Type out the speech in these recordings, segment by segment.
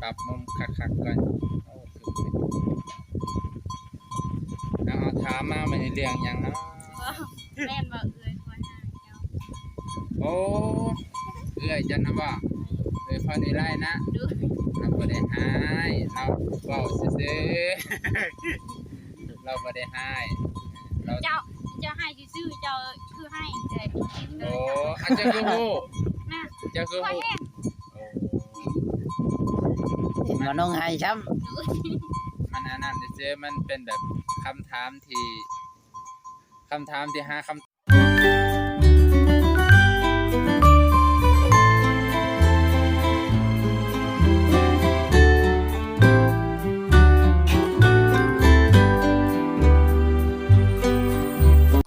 รับมุมคักๆก่อนโอ้เอาถามมามันเรื่องหยังเนาะ แม่นบ่เอ้ยคอยหาเจ้า โอ้เอื้อยจันนะบ่เอ้ยพอได้ไล่นะ ดู เราบ่ได้หายเราเว้าซื่อๆเราบ่ได้หายเรา เจ้าให้ซื่อๆเจ้าคือให้แต่กินเล โอ้ ย อาจจะคือฮู้ นะ เจ้าคือ คอย ฮู้ เห็น โอ้ มาน้องให้ช้ ดู มันอันนั้นซื่อๆมันเป็นแบบคำถามที่หาคำ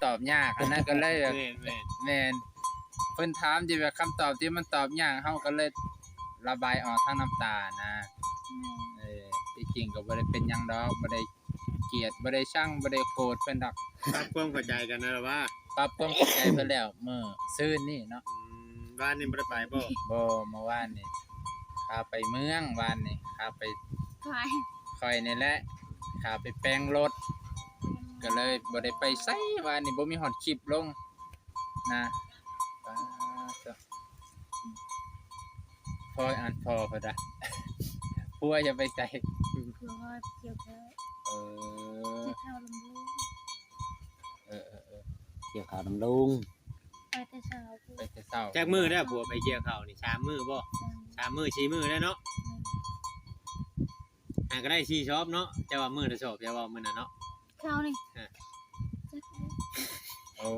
ตอบยากอันนั้นก็เลยแบบ แม่นเพิ่นถามที่แบบคำตอบที่มันตอบยากเฮาก็เลยระบายออกทางน้ำตานะที่จริงก็บ่ได้เป็นหยังดอกบ่ได้เกลียดบ่ได้ชังบ่ได้โกรธเพิ่นดอก ปรับความเข้าใจกันนะล่ะว่า ปรับความเข้าใจเพิ่นแล้วมื้อซื่นนี่เนาะ บ้านนี่บ่ได้ไปบ่ บ่เมื่อวานนี่ข้าไปเมืองวานนี่ข้าไป คอย ค่อยนี่แหละข้าไปแปลงรถก็เลยบ่ได้ไปไสวานนี่บ่มีฮอดคลิปลงนะป๊าด พออ่านพอพอดะพัวจะไปใส่ คือว่าเกี่ยวกับ เออ ที่เข้าลำลูก เออ ำเกี่ยวข้าวน้ำลุง ไปแต่เช้าคือ ไปแต่เช้า จากมื้อได้ผัวไปเกี่ยวข้าวนี่3มื้อบ่3มื้อ4มื้อแล้วเนาะก็ได้4ช็อปเนาะแต่ว่ามื้อละช็อปแต่ว่ามื้อน่ะเนาะ เข้านี่ โอ้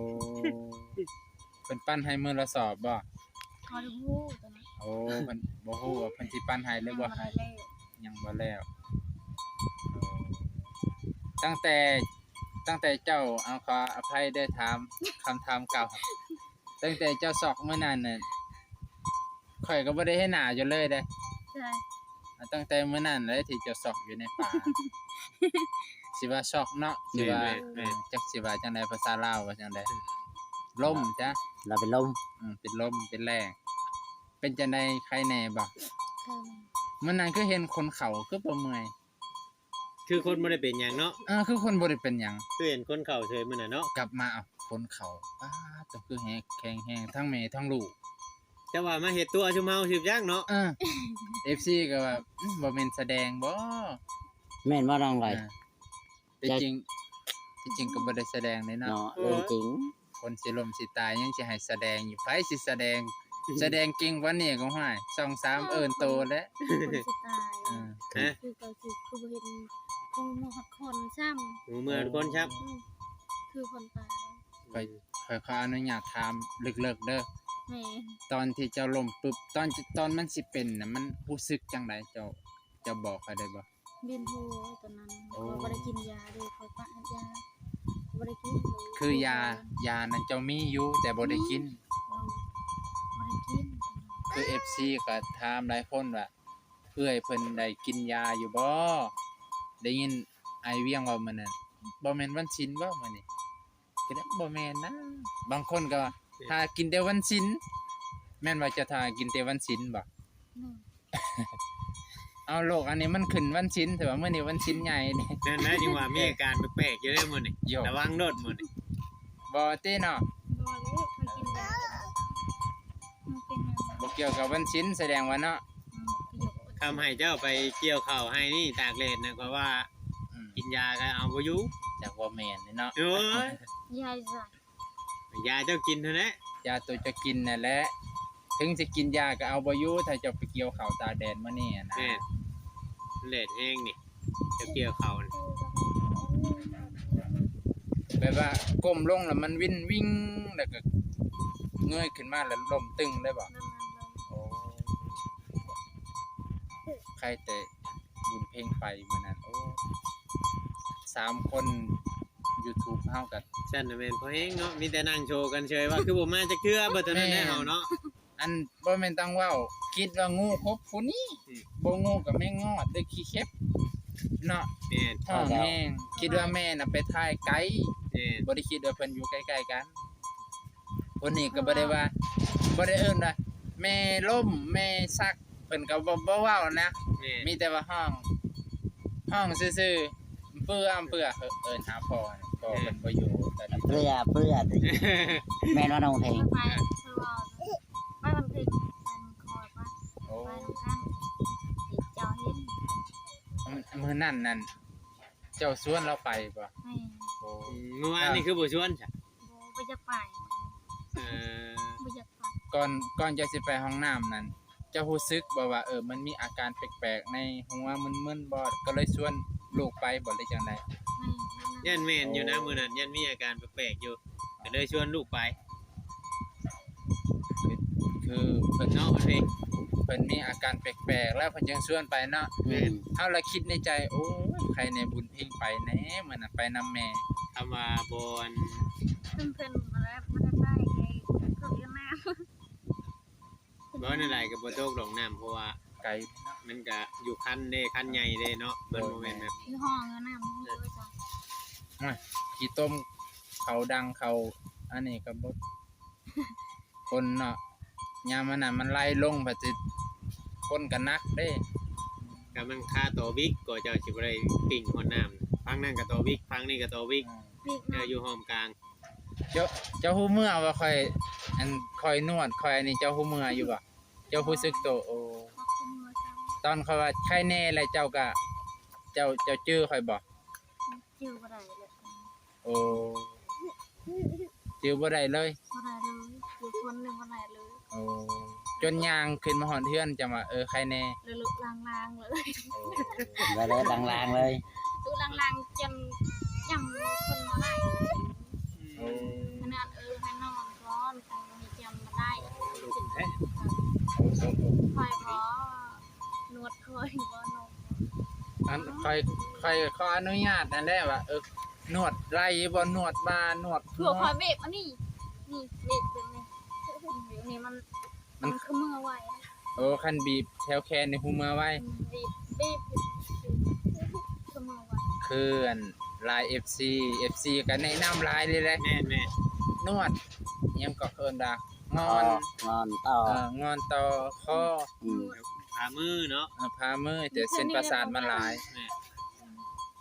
เป็นปั้นให้มือละสอบบ่ คอยดูตอนนั้น โอ้เพิ่นบ่ฮู้ว่าเพิ่นสิปั้นให้หรือบ่ให้ แล้ว ยังบ่แล้วโอ้ตั้งแต่เจ้าเอาขออภัยได้ถามคำถามเก่าตั้งแต่เจ้าสอกมื้อนั้นน่ะข่อยก็บ่ได้เห็นหน้าอยู่เลยเด้ ใช่ ตั้งแต่มื้อนั้นเลยที่เจ้าซอกอยู่ในป่า สิว่าซอกเนาะสิว่าจักสิว่าจังไดภาษาลาวว่าจังไดล่มจ้ะ เราเป็นลม เป็นลมเป็นแรงเป็นจังไดใครแน่บ่ เข้านี่ มื้อนั้นคือเห็นคนเขาคือบ่เมื่อย คือคนบ่ได้เป็นหยังเนาะ คือคนบ่ได้เป็นหยัง คือเห็นคนเข้าเฉยมื้อน่ะเนาะ กลับมาเอาคนเขาป้าดตัวคือแข็งแฮงทั้งแม่ทั้งลูก แต่ว่ามาเฮ็ดตัวชุมเฮาสิบจังเนาะ FC ก็ว่าบ่แม่นแสดงบ่ แม่นว่าน้องไร แต่จริงที่จริงก็บ่ได้แสดงเลยเนาะ เนาะเรื่องจริง คนสิลมสิตายยังสิให้แสดงอยู่ไผสิแสดงเก่งกว่านี้ก็ห้วย2 3เอิ้นโตแล้ว คนสิตาย เออ คือก็คือบ่เห็นคงหมดคนซ้ำ หมู่เมืองคนครับ คือคนตาย ค่อยขออนุญาตถามลึกๆเด้อ แม่ ตอนที่เจ้าล้มปึ๊บตอนมันสิเป็นน่ะมันรู้สึกจังไดเจ้าบอกข้อยได้บ่ เบียนหัวตอนนั้น โอ้ เขาบ่ได้กินยาเลยเขาปะยาบ่ได้กินเลย คือยานั้นเจ้ามีอยู่แต่บ่ได้กิน บ่ได้กิน คือ FC ก็ถามหลายคนว่าเอื้อยเพิ่นได้กินยาอยู่บ่ได้ยินไอเวียงว่ามื้อนั้นบ่แม่นวันศีลบ่มื้อนี้ก็ได้บ่แม่นนะบางคนก็ว่าถ้ากินแต่วันศีลแม่นว่าจะถ้ากินแต่วันศีลบ่ อืม เอาโลกอันนี้มันขึ้นวันศีลแต่ว่ามื้อนี้วันศีลใหญ่นี่ นั่นนะจึงว่ามีอาการแปลกๆอยู่เด้อมื้อนี่ โย ระวังโดดมื้อนี่ บ่ติเนาะ บ่เลยเขากินยามันเป็นหยัง บ่เกี่ยวกับวันศีลแสดงว่าเนาะ ประโยชน์ คำให้เจ้าไปเกี่ยวข้าวให้นี่ตากแดดนะก็ว่า อืม กินยาก็เอาบ่อยู่ จากว่าแม่นนี่เนาะ โอ้ย ยายจ้ะ ยาเจ้ากินเท่านั้น ยาตัวจะกินนั่นแหละถึงสิกินยาก็เอาบ่อยู่ถ้าเจะไปเกี่ยวข้าวตากแดดมื้อนี้อะนะ แม่นเลดแห้งนี่เจะเกี่ยวข้าวนี่ แบบว่าก้มลงแล้วมันวิ่งแล้วก็เงยขึ้นมาแล้วล้มตึงได้บ่ น้ำมันลง โอ้ใครแต่บุญเพลงไปมื้อนั้นโอ้3คน YouTube เฮาก็ ฉันน่ะแม่นพอแห้งเนาะมีแต่นั่งโชว์กันเฉยว่าคือบ่มาจักเทื่อบ่เท่านั้นแหละเฮาเนาะ อันบ่แม่นต้องเว้าคิดว่างูครบผู้นี้บ่งูก็แม่งงอดด้วยขี้เข็บเนาะ แม่น ท้องแห้งคิดว่าแม่น่ะไปถ่ายไกล แม่น บ่ได้คิดว่าเพิ่นอยู่ใกล้ๆกันคนนี้ก็บ่ได้ว่าบ่ได้เอิ้นว่าแม่ล้มแม่ซักเพิ่น พิ่นก็บ่เว้านะ แม่ มีแต่ว่าห้องซื่อๆเปื้อเอิ้นหาพ่อนี่พ่อเพิ่นบ่อยู่ตอนนี้ เพื่อดิแม่นว่าน้องเพลง ไปคือว่าไปมันผิดมันคอยว่า โอ้ ไปทางกันติดเจ้าเห็น มื้อนั้นเจ้าชวนเราไปบ่ ไม่ โอ้ เมื่อวานนี่คือบ่ชวนจ้ะ บ่จะไป เออ บ่อยากไป ก่อนจะสิไปห้องน้ำนั้นเจ้ารู้สึกบ่ว่ามันมีอาการแปลกๆในหัวมึนๆบ่ก็เลยชวนลูกไปบ่ได้จังได๋ ไม่ ยันแม่นอยู่นะมื้อนั้นยันมีอาการแปลกๆอยู่ก็เลยชวนลูกไป คือเพิ่น เนาะเพลง เพิ่นมีอาการแปลกๆแล้วเพิ่นจึงชวนไปเนาะ เฮาละคิดในใจโอ้ยใครในบุญเพ่งไปแหน่มื้อนั้นไปนำแม่ คำว่าบอน เพิ่นมาแล้วบ่ได้ไปไอ้ก็อยู่น้ำ บ่นั่นแหละก็บ่ตกดอกน้ำเพราะว่า ไกล มันก็อยู่คันเด้คันใหญ่เด้เนาะมันบ่แม่นแบบ อยู่ห้องอยู่น้ำบ่รู้จัก ขี้ต้มเขาดังเขาอันนี้ก็บ่คนเนาะยามมันน่ะมันไล่ลงบัดสิคนก็นักเด้ ก็มันค่าต่อวิกก็เจ้าสิบ่ได้ปิ่งฮอดน้ำฟังนั่นก็ต่อวิกฟังนี่ก็ต่อวิก พี่ เอออยู่ห้อมกลาง เจ้าฮู้เมื่อว่าค่อยค่อยนวดค่อยอันนี้เจ้าฮู้เมื่ออยู่บ่เจ้ารู้สึกตัวโอ้ ขอบคุณมือจัง ตอนเขาว่าไข้แน่แล้วเจ้าก็เจ้าจื้อค่อยบ่ จิ้วบ่ได้เลย โอ้จื้อบ่ได้เลย บ่ได้เลยอยู่คนหนึงบ่ได้เลย โอ้จนย่างขึ้นมาหอนเทือนจะมาใครแน่ เลยลุกลางๆเลย ไปเลยลางๆเลย ลุกลางๆจนยังคนบ่ได้ โอ้ ขนาดให้นอนร้อนกันมีจำมาได้ ลูกแท้ โอ้โอ้ คอยบ่นวดคอยบ่นม อันใครขออนุญาตนั่นแหละว่านวดไหล่บ่นวดบ่านวด เพื่อคอยเบรกอันนี้นี่เบรกแบบนี้เดี๋ยวนี้มันคือมือไว้ โอ้คันบีบแถวแขนในหูมือไว้ เบรกคือมือไว้ คืออันลาย FC ก็แนะนำลายเลยแหละ แม่น นวดยังก็เอิ้นดาง ง อน ต่อง อนต่อคอ พามือเนาะ พามือแต่เส้นประสาทมันหลาย แม่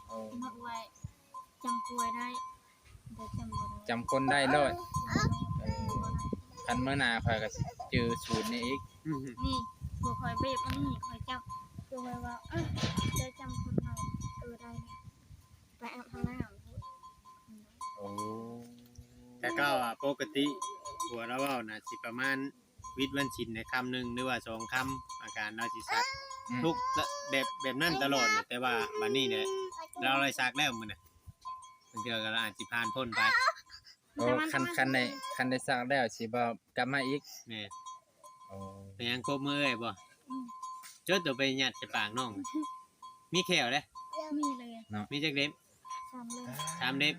โอ้ นวดไว้จำป่วยได้แต่จำบ่ได้ จำคนได้เลยคันเมื่อหนาข่อยก็สิจื้อสูตรนี้อีก นี่บ่คอยเบรกอันนี้คอยจับคือไว้ว่าจะจำคนเราได้ไปอาบน้ำ โอ้ แต่ก็ปกติหัวเราเว้าน่ะสิประมาณวิทย์วันชินในคำหนึงหรือว่า2คำอาการเราสิซักทุกแบบนั้นตลอดน่ะแต่ว่าบัดนี้เนี่ยเราเลยซักแล้วมื้อน่ะบางเทื่อก็อาจสิผ่านพ้นไป โอ้คันได้สักแล้วสิบ่กลับมาอีก แม่ โอ้ เป็นหยังครบมือเอ้ยบ่จดตัวไปยัดใส่ปากน้องมีแขวเด้ มีเลย มีจักเล็บ สามเลย 3เล็บ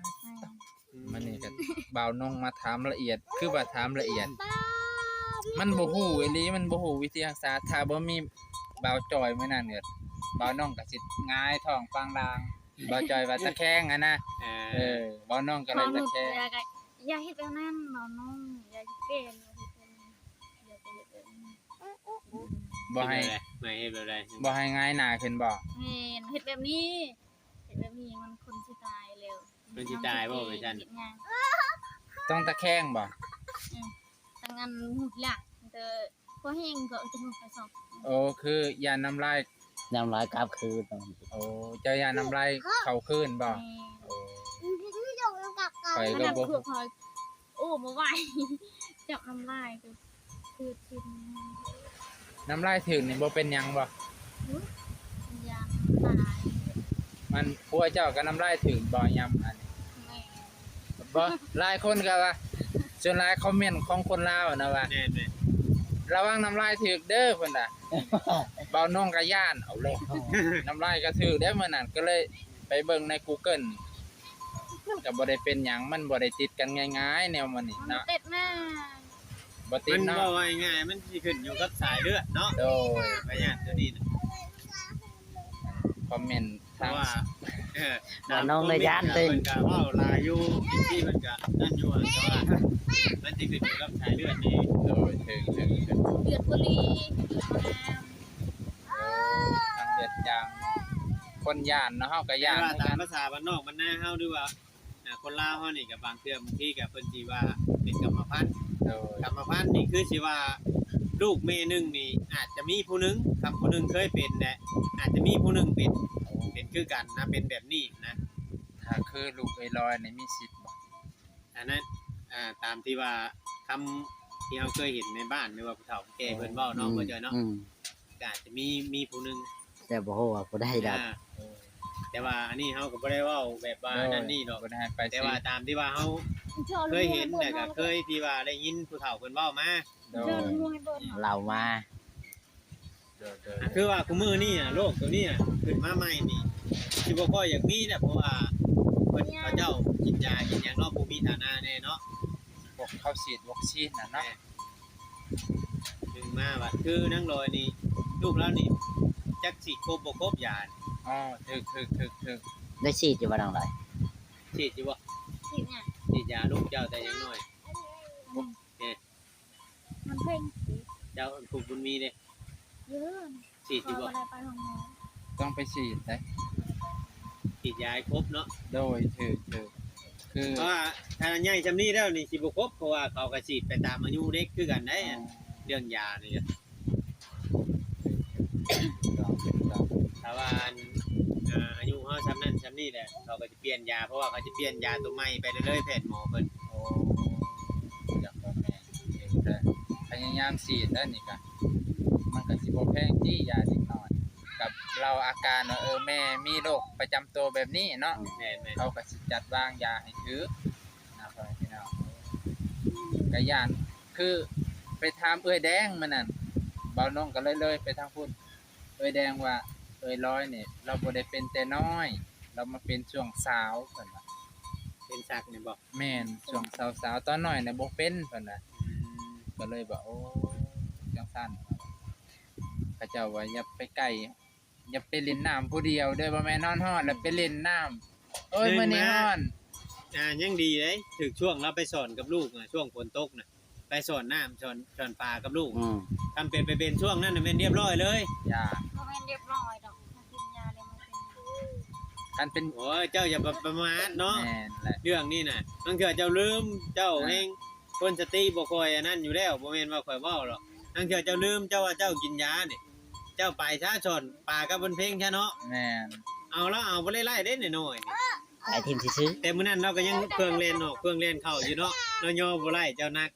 มันนี่ก็บ่าวนงมาถามละเอียด คือว่าถามละเอียด มันบ่ฮู้อีหลีมันบ่ฮู้วิธีรักษาถ้าบ่มีบ่าวจอยมื้อนั้นก็บ่าวน้องก็สิหงายท้องฟางลางบ่าวจอยว่าตะแคงอะนะ เออ บ่าวน้องก็ น เล อย นห ตะ นุด แคง อย่าเฮ็ดแบบนั้นนอนนุ่งอย่าเก่งอย่าไปเฮ็ดแบบนี้ บ่ให้ ไม่เฮ็ดแบบใด บ่ให้หงายหน้าขึ้นบ่ เฮ็ดแบบนี้เฮ็ดแบบนี้มันคนสิตายเร็ว มันสิตายบ่ไปซั่น เฮ็ดงาน ต้องตะแคงบ่ ตั้งอันหุดหลักแต่พอแห้งก็จะหุดไปสอง โอ้คือยาน้ำลาย น้ำลายกลับคือตรง โอ้เจ้ายาน้ำลายเข้าคืนบ่โอ้ข่อย ข ก็ นาด บ่ คือพอโอ้บ่ไหวจับน้ำลายคือกิน น้ำลายถึงนี่บ่เป็นหยังบ่ ยาตาย มันผัวเจ้าก็น้ำลายถึงบ่ยำอันนี้ แม่ บ่หลายคนก็ว่าส่วนหลายคอมเมนต์ของคนลาวนะว่า แน่น ระวังน้ำลายถึกเด้อเพิ่นน่ะเบาน้องก็ย่านเอาเลยน้ำลายก็ถึกได้มื้อนั้นก็เลยไปเบิ่งใน Google ก็บ่ได้เป็นหยังมันบ่ได้ติดกันง่ายๆแนวมันนี่ มัน เนาะ ติดหน้า บ่ติ มั ด น เนาะ บ่ว่าง่ายมันสิขึ้นอยู่กับสายเลือดเนาะ โดย ไปยัดตัวนี้นะ คอมเมนต์ เพ ทาง ราะว่าเ น้องเลยย่านติ เพิ่นก็เว้าหลายอยู่ที่มันก็นั่นอยู่แต่ว่ามันสิขึ้นอยู่กับสายเลือดนี่ โดยถึง เดือดบุหรี เวียดอย่างคนย่านเนาะเฮาก็ แต่ ย่าน ว่า เหมือน ตา กั ม น ภาษาบ้านนอกมันน่าเฮาด้วยว่าคนลาวเฮานี่ก็บางเทื่อบางทีก็เพิ่นสิว่าเป็นกรรมพันธุ์ โดย กรรมพันธุ์นี่คือสิว่าลูกแม่หนึงนี่อาจจะมีผู้หนึงคำผู้หนึงเคยเป็นแหละอาจจะมีผู้หนึงเป็นคือกันนะเป็นแบบนี้นะ ถ้าคือลูกเอ้ยลอยนี่มีสิทธิ์บ่ อันนั้นตามที่ว่าคำที่เราเคยเห็นในบ้านหรือว่าผู้เฒ่าผู้แก่เพิ่นเว้าเนาะบ่เจอเนาะ อืม ก็อาจจะมีผู้หนึง แต่บ่ฮู้ว่าผู้ใดดอก เออ แต่ว่าอันนี้เฮาก็บ่ได้เว้าแบบว่านั่นนี่ดอก บ่ได้ให้ไป แต่ สิ ว่าตามที่ว่าเฮาเคยเห็นแต่ก็เคยที่ว่าได้ยินผู้เฒ่าเพิ่นเว้ามา โด เดิ ย นมวยเบิ่น เรามา โดย คือว่าคุมื้อนี้น่ะโลกตัวนี้น่ะขึ้นมาใหม่นี่สิบ่ค่อยอยากมีนะเพราะว่าเพิ่นเขาเจ้ากินยากินหยังเนาะบ่มีฐานะแน่เนาะ พวกเขาฉีดวัคซีนน่ะเนาะ ถึงมาว่าคือนั่งลอยนี่ลูกแล้วนี่จักสิครบบ่ครบยา อ๋อถึก ได้ฉีดอยู่บ่น้องหลาย ฉีดอยู่บ่ สิเนี่ย ฉีดยาลูกเจ้าแต่ยังน้อย มันเพ่งสิ เจ้าผูกบุญมีเด้ เยอะ ฉีดอยู่บ่ บ่ได้ไปห้องหมอ ต้องไปฉีดได้ ฉีดยาให้ครบเนาะ โดยถึกคือ เพราะว่าถ้าใหญ่ซำนี้แล้วนี่สิบ่ครบเพราะว่าเขาก็ฉีดไปตามอายุเด็กคือกันได้อันเรื่องยานี่ก็ถ้าว่าอายุเฮาซำนั้นซำนี้แหละเขาก็จะเปลี่ยนยาเพราะว่าเขาจะเปลี่ยนยาตัวใหม่ไปเรื่อยๆแพทย์หมอเพิ่น โอ้อยากบ่แม่นเองแต่พยายามฉีดแล้วนี่ก็มันก็สิบ่แพงที่ยาเด็กน้อยกับเราอาการว่าแม่มีโรคประจำตัวแบบนี้เนาะ แม่น เขาก็สิจัดวางยาให้ถือนะครับพี่น้องกะยานคือไปถามเอ้ยแดงมันนั่นเบาน้องก็เลยไปทางพุ่นเอ้ยแดงว่าเอ้ยร้อยนี่เราบ่ได้เป็นแต่น้อย เรามาเป็นช่วงสาวเพิ่นว่า ๆเป็นซักนี่บ่ แม่นช่วงสาวๆตอนน้อยน่ะบ่เป็นเพิ่นน่ะก็เลยบอกโอ้จังซั่นเขาเจ้าว่าอย่าไปใกล้อย่าไปเล่นน้ำผู้เดียวเด้อบ่แม่นนอนฮ้อนแล้วไปเล่นน้ำโอ้ยมื้อนี้ฮ้อน ยังดีเลยถึกช่วงเราไปสอนกับลูกน่ะช่วงฝนตกน่ะไปสอนน้ำสอนปลากับลูก อืม ทำเป็นช่วงนั้นน่ะเป็นเรียบร้อยเลย อย่า บ่แม่นเรียบร้อยดอกมากินยาแล้วมันเป็น คันเป็น โอ้ยเจ้าอย่าประมาทเนาะ แม่นแหละ เรื่องนี้น่ะมันเกิดเจ้าลืมเจ้าเองคนสติบ่ค่อยอันนั้นอยู่แล้วบ่แม่นว่าข่อยเว้าหรอกนั่นเกิดเจ้าลืมเจ้าว่าเจ้ากินยานี่เจ้าไปช้าชนปลากับบนเพลงซะเนาะ แม่น เอาแล้วเอาบ่ได้ไล่เด้น้อยๆนี่ ไอ้ทีมซื้อ แต่มื้อนั้นเราก็ยังเครื่องเล่นออกเครื่องเล่นเข้าอยู่เนาะเราย่อบ่ไล่เจ้านัก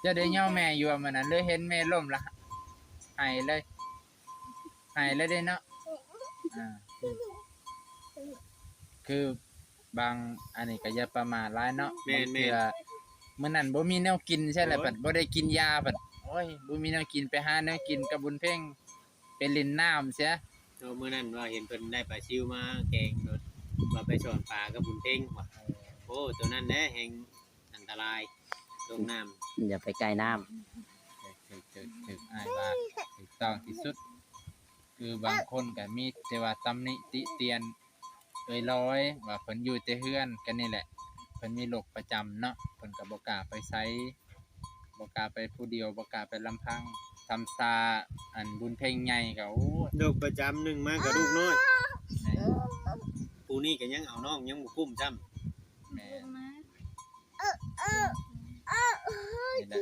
จะได้ย่อแม่อยู่ว่ามื้อนั้นเลยเห็นแม่ล้มละหายเลยหายเลยเด้เนาะอ่าคือบางอันนี้ก็อย่าประมาทหลายเนาะ แม่น บางเทื่อมื้อนั้นบ่มีแนวกินใช่แหละ โอ้ย บัดบ่ได้กินยาบัดโอ้ยบ่มีแนวกินไปหาแนวกินกับบุญเพ่งไปเล่นน้ำเสีย เอามื้อนั้นว่าเห็นเพิ่นได้ปลาซิวมาแกงรสว่าไปสอนปลากับบุญเพ่งว่าโอ้ตัวนั้นแหละแห่งอันตรายลงน้ำ ๆอย่าไปใกล้น้ำ ถึกอ้ายว่าถูกต้องที่สุด คือบางคนก็มีแต่ว่าตำหนิติเตียนลอยๆว่าเพิ่นอยู่แต่เฮือนกันนี่แหละเพิ่นมีโรคประจำเนาะเพิ่นก็บ่กล้าไปไสบ่กล้าไปผู้เดียวบ่กล้าไปลำพังทำซาอันบุญเพ่งใหญ่ก็โอ้ย ลูกประจำหนึ่งมากับลูกน้อย แม่ ปูนี่ก็ยังเอาน้องยังบ่กุ้มซ้ำ แม่ เบิ่งนะ นี่แหละ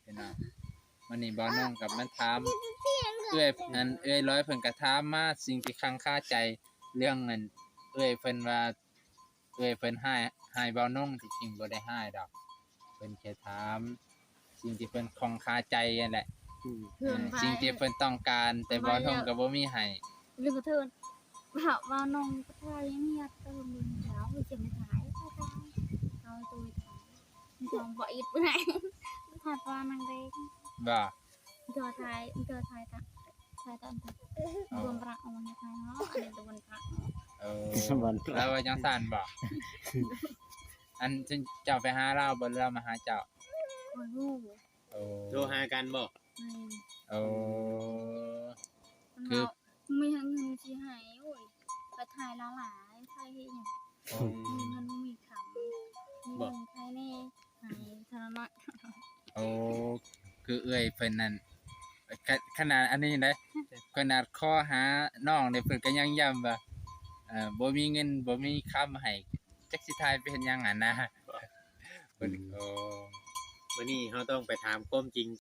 พี่น้องวันนี้บ่น้องกับมันถามเอ้ยอันร้อยเพิ่นก็ถามมาสิ่งที่ค้างคาใจเรื่องอันเพิ่นว่าเพิ่นให้บ่น้องที่จริงบ่ได้ให้ดอกเพิ่นแค่ถามสิ่งที่เพิ่นคองคาใจนั่นแหละ เพื่อนไป สิ่งที่เพิ่นต้องการแต่บ่น้องก็บ่มีให้ ลืมกระเทินว่าว่าน้องก็ทายยังอยากเติมมึงแล้วจะไม่ถ่ายก็ได้เอาตัวถ่ายจองบ่อีกไหนถ่ายปลานางเด็ก บ่ เธอถ่ายตอนรวมประเอาในถ่ายเนาะอันนี้ตัวมันพระ เออ วัน แล้วว่าจังซั่นบ่อันเจ้าไปหาเราบ่เรามาหาเจ้า คนรู้ โอ้ โทรหากันบ่ โอ้ คือไม่ให้เงินสิหายโอ้ยไปถ่ายละหลายถ่ายให้หยังมีเงินบ่มีคำมีเงินถ่ายแน่หายเท่านั้น โอ้คือเพิ่นนั่น ขนาดอันนี้ได้ขนาดข้อหาน้องเนี่ยเพิ่นก็ยังย้ำว่าบ่มีเงินบ่มีคำให้จักสิทายไปเฮ็ดหยังอ่ะนะเพิ่นโอ้ วันนี้เราต้องไปถามความจริง